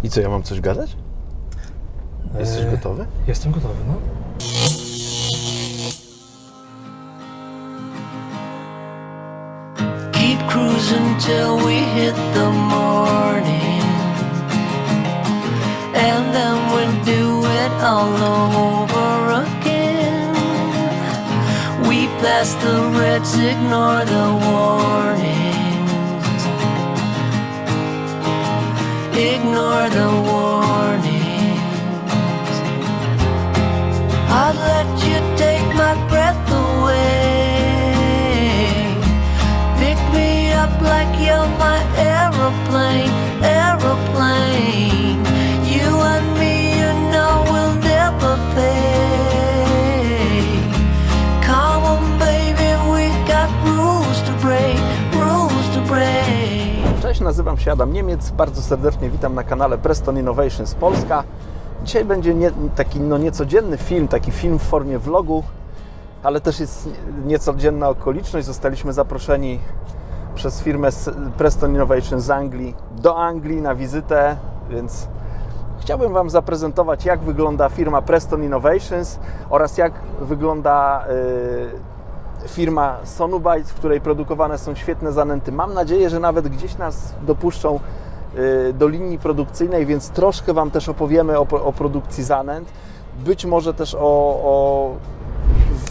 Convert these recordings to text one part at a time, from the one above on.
I co, ja mam coś gadać? Jesteś gotowy? Jestem gotowy, no. Keep cruising till we hit the morning, and then we'll do it all over again. We pass the reds, ignore the warnings, ignore the warnings. I'd let you take my breath away, pick me up like you're my aeroplane, aeroplane. You and me, you know we'll never fade. Come on baby, we got rules to break, rules to break. Cześć, nazywam się Adam Niemiec, bardzo serdecznie witam na kanale Preston Innovations Polska. Dzisiaj będzie taki niecodzienny film, taki film w formie vlogu, ale też jest niecodzienna okoliczność. Zostaliśmy zaproszeni przez firmę Preston Innovations z Anglii do Anglii na wizytę, więc chciałbym Wam zaprezentować, jak wygląda firma Preston Innovations oraz jak wygląda firma Sonubite, w której produkowane są świetne zanęty. Mam nadzieję, że nawet gdzieś nas dopuszczą do linii produkcyjnej, więc troszkę Wam też opowiemy o produkcji zanęt. Być może też o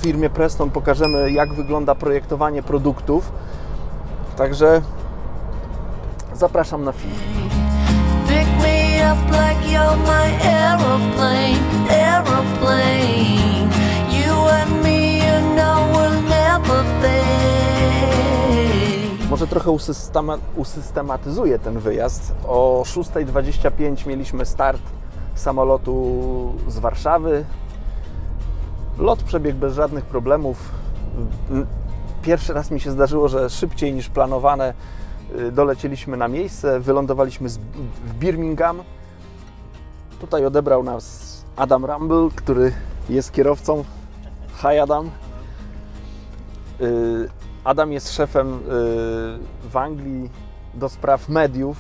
firmie Preston pokażemy, jak wygląda projektowanie produktów. Także zapraszam na film. Pick me up like you're my aeroplane, aeroplane. You and me, you know we'll never fade. Może trochę usystematyzuję ten wyjazd. O 6:25 mieliśmy start samolotu z Warszawy. Lot przebiegł bez żadnych problemów. Pierwszy raz mi się zdarzyło, że szybciej niż planowane dolecieliśmy na miejsce. Wylądowaliśmy w Birmingham. Tutaj odebrał nas Adam Rumble, który jest kierowcą. Hi Adam. Adam jest szefem w Anglii do spraw mediów.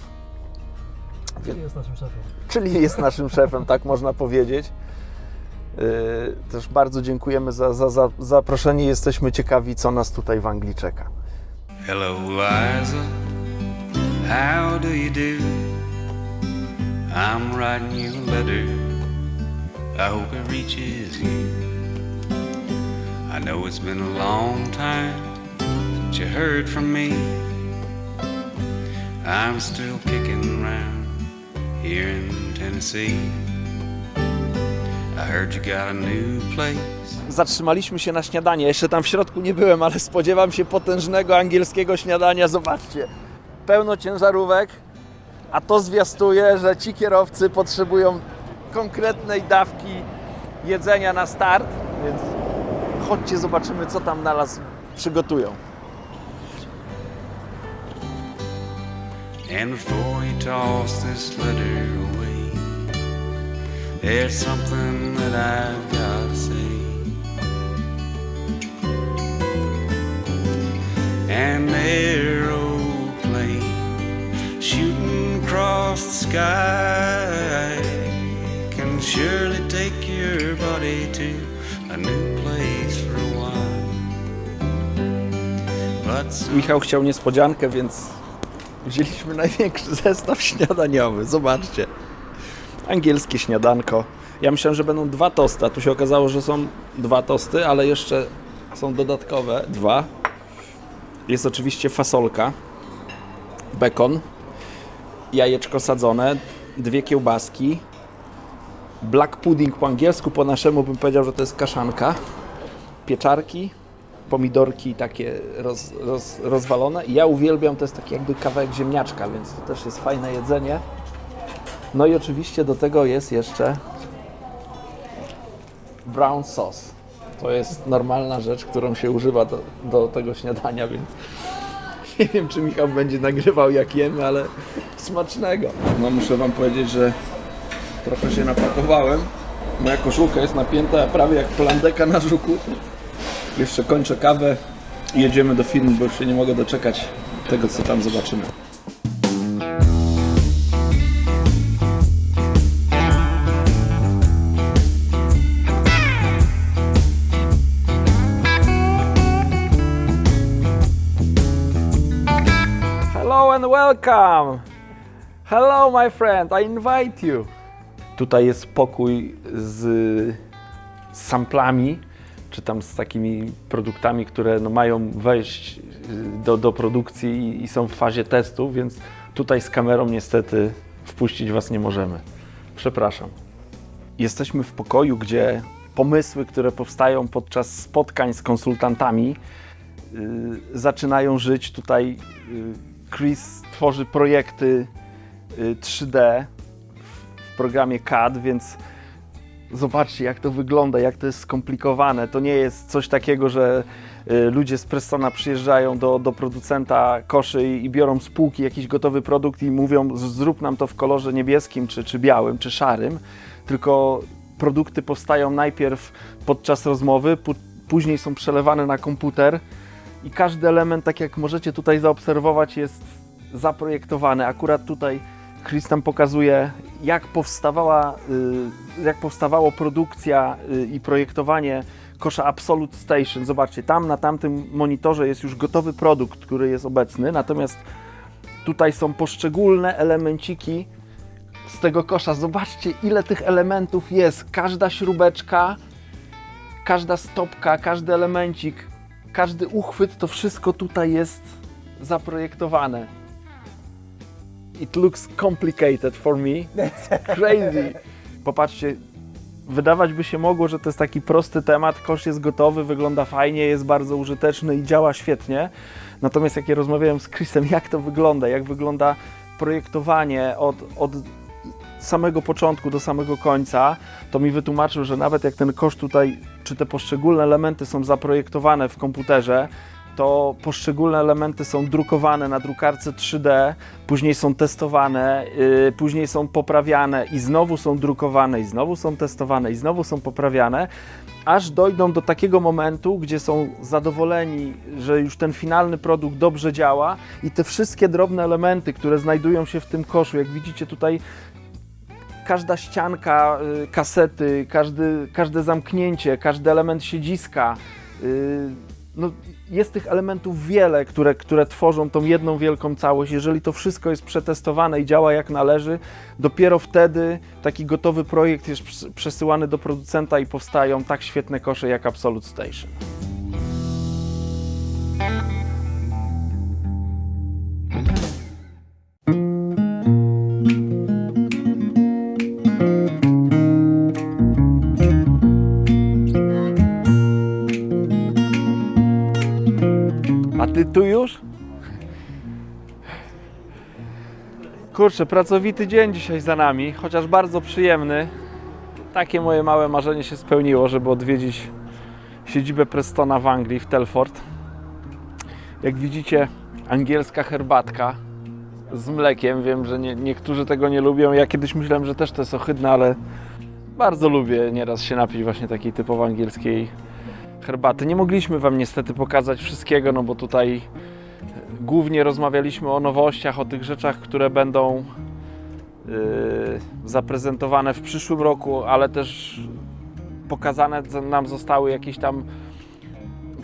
Czyli jest naszym szefem. Czyli jest naszym szefem, tak można powiedzieć. Też bardzo dziękujemy za zaproszenie. Jesteśmy ciekawi, co nas tutaj w Anglii czeka. Hello, Liza. How do you do? I'm writing you a letter. I hope it reaches you. I know it's been a long time since you heard from me. I'm still kicking around here in Tennessee. I heard you got a new place. Zatrzymaliśmy się na śniadanie. Jeszcze tam w środku nie byłem, ale spodziewam się potężnego angielskiego śniadania. Zobaczcie, pełno ciężarówek, a to zwiastuje, że ci kierowcy potrzebują konkretnej dawki jedzenia na start, więc chodźcie, zobaczymy, co tam dla nas przygotują. And before you toss this letter away, there's something that I've got to say. An aeroplane shooting across the sky can surely take your body to a new place for a while. But Michał chciał niespodziankę, więc wzięliśmy największy zestaw śniadaniowy. Zobaczcie. Angielskie śniadanko. Ja myślałem, że będą 2 tosty, a tu się okazało, że są 2 tosty, ale jeszcze są dodatkowe 2. Jest oczywiście fasolka, bekon, jajeczko sadzone, 2 kiełbaski, black pudding po angielsku, po naszemu bym powiedział, że to jest kaszanka, pieczarki, pomidorki takie rozwalone. I ja uwielbiam, to jest taki jakby kawałek ziemniaczka, więc to też jest fajne jedzenie. No i oczywiście do tego jest jeszcze brown sauce. To jest normalna rzecz, którą się używa do tego śniadania, więc nie wiem, czy Michał będzie nagrywał, jak jemy, ale smacznego. No muszę Wam powiedzieć, że trochę się napakowałem. Moja koszulka jest napięta prawie jak plandeka na żuku. Jeszcze kończę kawę i jedziemy do filmu, bo już się nie mogę doczekać tego, co tam zobaczymy. welcome! Hello my friend, I invite you! Tutaj jest pokój z samplami, czy tam z takimi produktami, które no, mają wejść do produkcji i są w fazie testu, więc tutaj z kamerą niestety wpuścić Was nie możemy. Przepraszam. Jesteśmy w pokoju, gdzie pomysły, które powstają podczas spotkań z konsultantami, zaczynają żyć. Tutaj Chris tworzy projekty 3D w programie CAD, więc zobaczcie, jak to wygląda, jak to jest skomplikowane. To nie jest coś takiego, że ludzie z Prestona przyjeżdżają do producenta koszy i biorą z półki jakiś gotowy produkt i mówią, zrób nam to w kolorze niebieskim, czy białym, czy szarym, tylko produkty powstają najpierw podczas rozmowy, później są przelewane na komputer i każdy element, tak jak możecie tutaj zaobserwować, jest zaprojektowany. Akurat tutaj Chris nam pokazuje, jak powstawało produkcja i projektowanie kosza Absolute Station. Zobaczcie, tam na tamtym monitorze jest już gotowy produkt, który jest obecny, natomiast tutaj są poszczególne elemenciki z tego kosza. Zobaczcie, ile tych elementów jest. Każda śrubeczka, każda stopka, każdy elemencik, każdy uchwyt, to wszystko tutaj jest zaprojektowane. It looks complicated for me. It's crazy. Popatrzcie, wydawać by się mogło, że to jest taki prosty temat, kosz jest gotowy, wygląda fajnie, jest bardzo użyteczny i działa świetnie. Natomiast jak ja rozmawiałem z Chrisem, jak to wygląda, jak wygląda projektowanie od samego początku do samego końca, to mi wytłumaczył, że nawet jak ten kosz tutaj, czy te poszczególne elementy są zaprojektowane w komputerze, to poszczególne elementy są drukowane na drukarce 3D, później są testowane, później są poprawiane i znowu są drukowane, i znowu są testowane, i znowu są poprawiane, aż dojdą do takiego momentu, gdzie są zadowoleni, że już ten finalny produkt dobrze działa i te wszystkie drobne elementy, które znajdują się w tym koszu, jak widzicie tutaj, każda ścianka kasety, każde zamknięcie, każdy element siedziska, no, jest tych elementów wiele, które tworzą tą jedną wielką całość. Jeżeli to wszystko jest przetestowane i działa jak należy, dopiero wtedy taki gotowy projekt jest przesyłany do producenta i powstają tak świetne kosze jak Absolute Station. A ty tu już? Kurczę, pracowity dzień dzisiaj za nami, chociaż bardzo przyjemny. Takie moje małe marzenie się spełniło, żeby odwiedzić siedzibę Prestona w Anglii, w Telford. Jak widzicie, angielska herbatka z mlekiem. Wiem, że niektórzy tego nie lubią. Ja kiedyś myślałem, że też to jest ohydne, ale bardzo lubię nieraz się napić właśnie takiej typowo angielskiej herbaty. Nie mogliśmy Wam niestety pokazać wszystkiego, no bo tutaj głównie rozmawialiśmy o nowościach, o tych rzeczach, które będą zaprezentowane w przyszłym roku, ale też pokazane nam zostały jakieś tam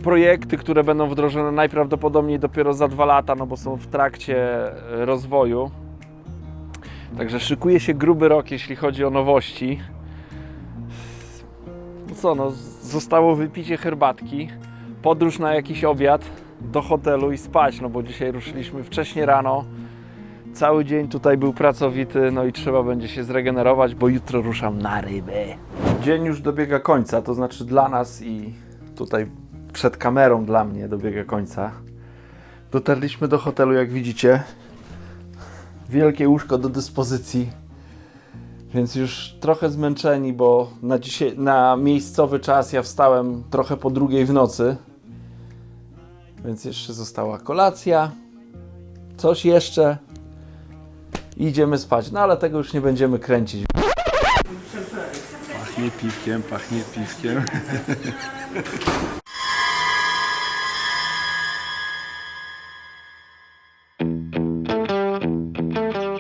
projekty, które będą wdrożone najprawdopodobniej dopiero za 2 lata, no bo są w trakcie rozwoju. Także szykuje się gruby rok, jeśli chodzi o nowości. No co, no, zostało wypicie herbatki, podróż na jakiś obiad do hotelu i spać, no bo dzisiaj ruszyliśmy wcześnie rano. Cały dzień tutaj był pracowity, no i trzeba będzie się zregenerować, bo jutro ruszam na ryby. Dzień już dobiega końca, to znaczy dla nas i tutaj przed kamerą dla mnie dobiega końca. Dotarliśmy do hotelu, jak widzicie. Wielkie łóżko do dyspozycji. Więc już trochę zmęczeni, bo na miejscowy czas ja wstałem trochę po 2:00 w nocy. Więc jeszcze została kolacja. Coś jeszcze. I idziemy spać. No ale tego już nie będziemy kręcić. Pachnie piwkiem, pachnie piwkiem.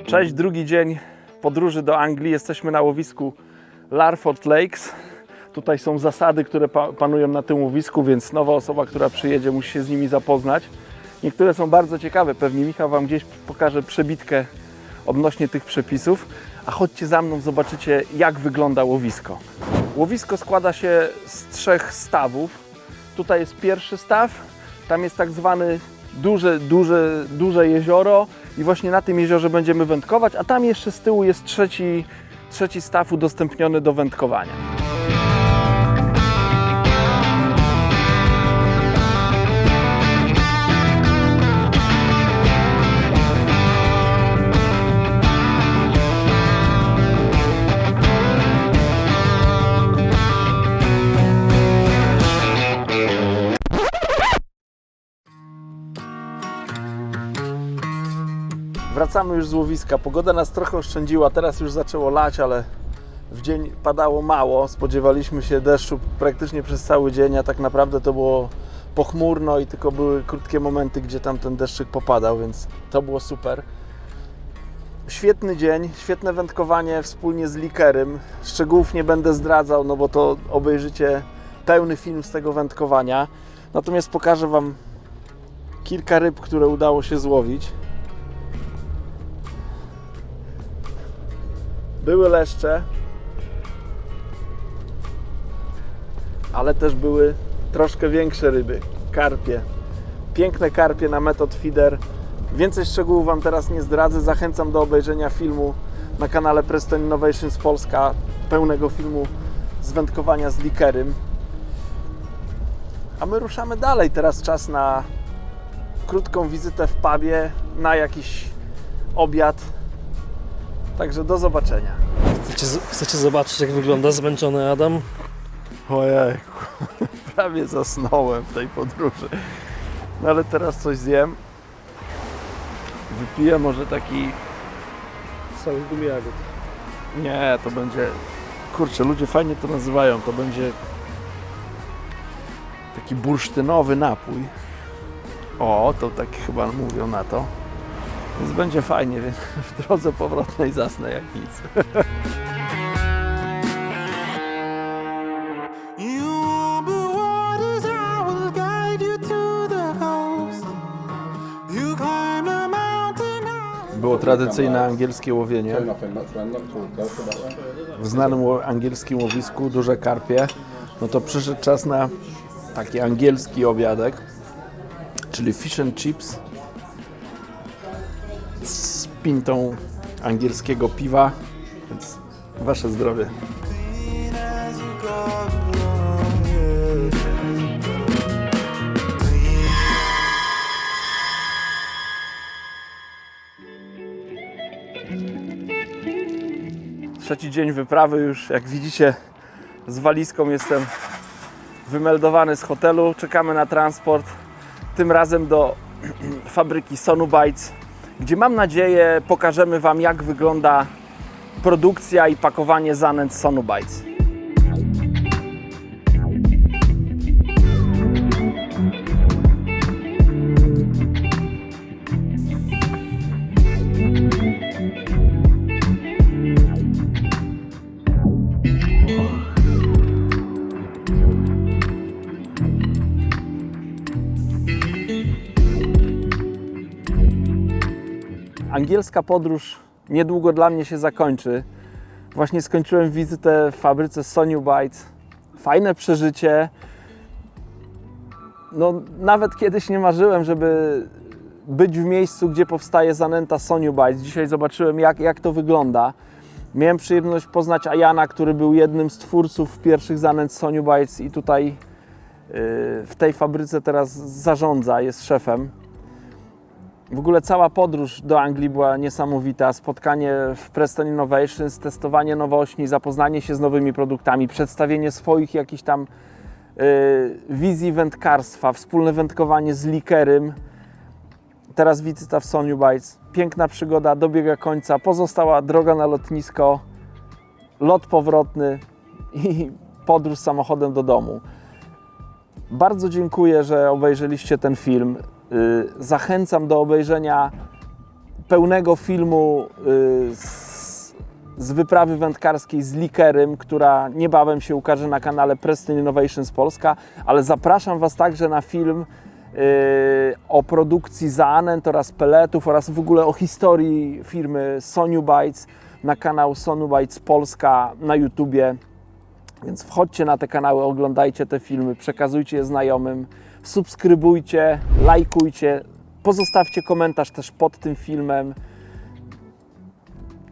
Cześć, drugi dzień podróży do Anglii. Jesteśmy na łowisku Larford Lakes. Tutaj są zasady, które panują na tym łowisku, więc nowa osoba, która przyjedzie, musi się z nimi zapoznać. Niektóre są bardzo ciekawe, pewnie Michał Wam gdzieś pokaże przebitkę odnośnie tych przepisów, a chodźcie za mną, zobaczycie jak wygląda łowisko. Łowisko składa się z 3 stawów. Tutaj jest pierwszy staw, tam jest tak zwany duże jezioro i właśnie na tym jeziorze będziemy wędkować, a tam jeszcze z tyłu jest trzeci staw udostępniony do wędkowania. Wracamy już z łowiska. Pogoda nas trochę oszczędziła, teraz już zaczęło lać, ale w dzień padało mało. Spodziewaliśmy się deszczu praktycznie przez cały dzień, a tak naprawdę to było pochmurno i tylko były krótkie momenty, gdzie tam ten deszczyk popadał, więc to było super. Świetny dzień, świetne wędkowanie wspólnie z Likerym. Szczegółów nie będę zdradzał, no bo to obejrzycie pełny film z tego wędkowania. Natomiast pokażę Wam kilka ryb, które udało się złowić. Były leszcze, ale też były troszkę większe ryby, karpie. Piękne karpie na Method Feeder. Więcej szczegółów Wam teraz nie zdradzę. Zachęcam do obejrzenia filmu na kanale Preston Innovations Polska, pełnego filmu z wędkowania z Likerym. A my ruszamy dalej. Teraz czas na krótką wizytę w pubie, na jakiś obiad. Także do zobaczenia. Chcecie zobaczyć, jak wygląda zmęczony Adam? Ojej, prawie zasnąłem w tej podróży. No ale teraz coś zjem. Wypiję może taki... Cały gumi jagód. Nie, to będzie... Kurczę, ludzie fajnie to nazywają. To będzie taki bursztynowy napój. O, to tak chyba mówią na to. Więc będzie fajnie, więc w drodze powrotnej zasnę jak nic. Było tradycyjne angielskie łowienie. W znanym angielskim łowisku duże karpie. No to przyszedł czas na taki angielski obiadek, czyli fish and chips z pintą angielskiego piwa, więc Wasze zdrowie. Trzeci dzień wyprawy już, jak widzicie, z walizką jestem wymeldowany z hotelu. Czekamy na transport, tym razem do fabryki Sonubites, gdzie mam nadzieję pokażemy Wam, jak wygląda produkcja i pakowanie zanęt Sonubites. Angielska podróż niedługo dla mnie się zakończy. Właśnie skończyłem wizytę w fabryce Sonubites. Fajne przeżycie. No, nawet kiedyś nie marzyłem, żeby być w miejscu, gdzie powstaje zanęta Sonubites. Dzisiaj zobaczyłem, jak to wygląda. Miałem przyjemność poznać Ayana, który był jednym z twórców pierwszych zanęt Sonubites i tutaj w tej fabryce teraz zarządza, jest szefem. W ogóle cała podróż do Anglii była niesamowita. Spotkanie w Preston Innovations, testowanie nowości, zapoznanie się z nowymi produktami, przedstawienie swoich jakichś tam wizji wędkarstwa, wspólne wędkowanie z Likerym. Teraz wizyta w Sonubites. Piękna przygoda dobiega końca. Pozostała droga na lotnisko, lot powrotny i podróż samochodem do domu. Bardzo dziękuję, że obejrzeliście ten film. Zachęcam do obejrzenia pełnego filmu z wyprawy wędkarskiej z Likerym, która niebawem się ukaże na kanale Preston Innovations Polska, ale zapraszam Was także na film o produkcji zanęt oraz peletów oraz w ogóle o historii firmy Soniu Bytes na kanał Soniu Bytes Polska na YouTubie. Więc wchodźcie na te kanały, oglądajcie te filmy, przekazujcie je znajomym, subskrybujcie, lajkujcie, pozostawcie komentarz też pod tym filmem.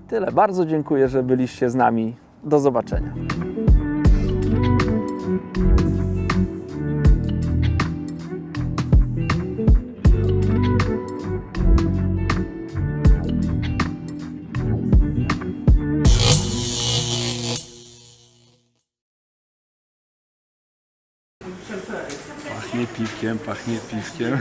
Tyle. Bardzo dziękuję, że byliście z nami. Do zobaczenia. Pachnie piwkiem, pachnie piwkiem.